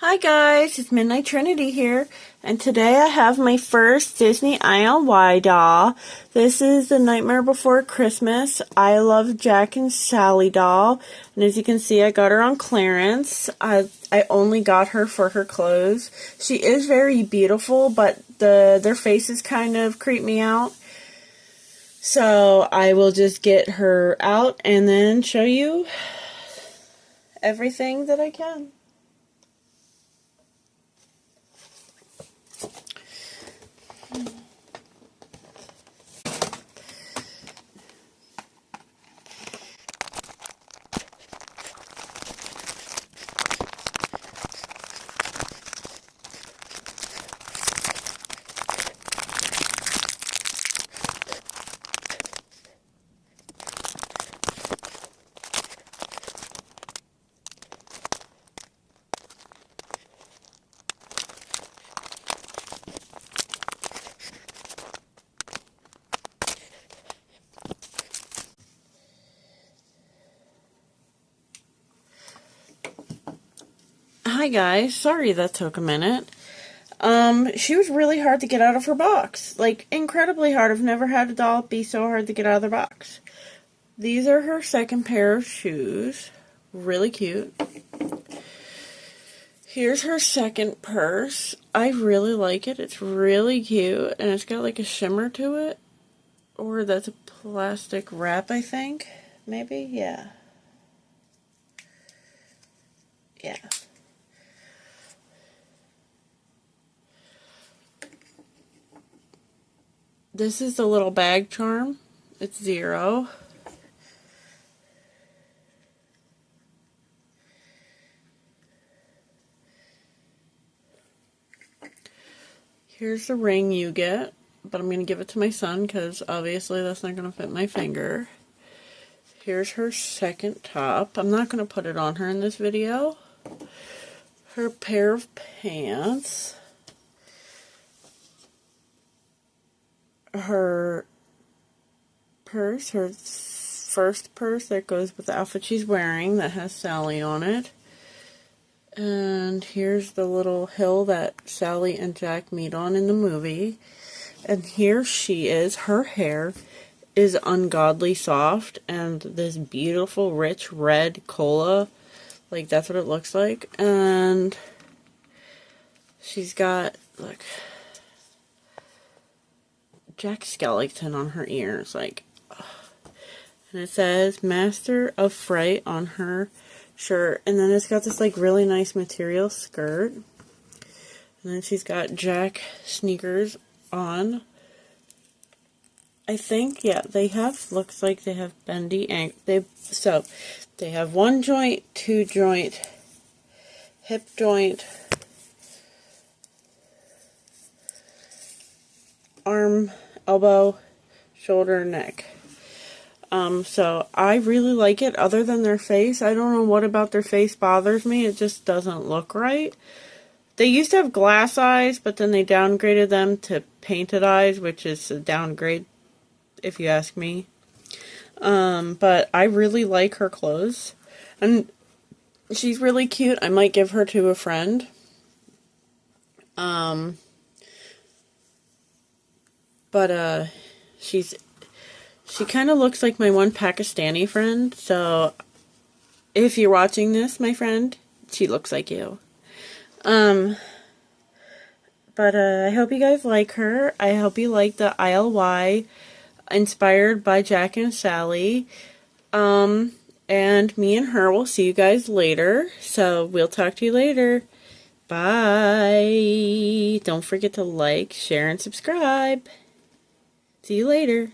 Hi guys, it's Midnight Trinity here, and today I have my first Disney IlY doll. This is the Nightmare Before Christmas I Love Jack and Sally doll, and as you can see I got her on clearance. I only got her for her clothes. She is very beautiful, but their faces kind of creep me out. So I will just get her out and then show you everything that I can. Hi guys, sorry that took a minute. She was really hard to get out of her box. Like, incredibly hard. I've never had a doll be so hard to get out of their box. These are her second pair of shoes. Really cute. Here's her second purse. I really like it. It's really cute. And it's got like a shimmer to it. Or that's a plastic wrap, I think. Maybe? Yeah. Yeah. This is the little bag charm. It's 0. Here's the ring you get, but I'm going to give it to my son because obviously that's not going to fit my finger. Here's her second top. I'm not going to put it on her in this video. Her pair of pants. Her purse, her first purse that goes with the outfit she's wearing that has Sally on it. And here's the little hill that Sally and Jack meet on in the movie. And here she is. Her hair is ungodly soft and this beautiful rich red cola. Like, that's what it looks like. And she's got, look, Jack Skellington on her ears, like, ugh. And it says Master of Fright on her shirt, and then it's got this like really nice material skirt, and then she's got Jack sneakers on. I think, yeah, they have, looks like they have bendy ankle. They have 1 joint, 2 joint, hip joint, arm, elbow, shoulder, neck. So I really like it. Other than their face, I don't know what about their face bothers me. It just doesn't look right. They used to have glass eyes, but then they downgraded them to painted eyes, which is a downgrade, if you ask me. But I really like her clothes. And she's really cute. I might give her to a friend. But she kind of looks like my one Pakistani friend, so if you're watching this, my friend, she looks like you. But I hope you guys like her. I hope you like the IlY inspired by Jack and Sally. And me and her will see you guys later, so we'll talk to you later. Bye. Don't forget to like, share, and subscribe. See you later.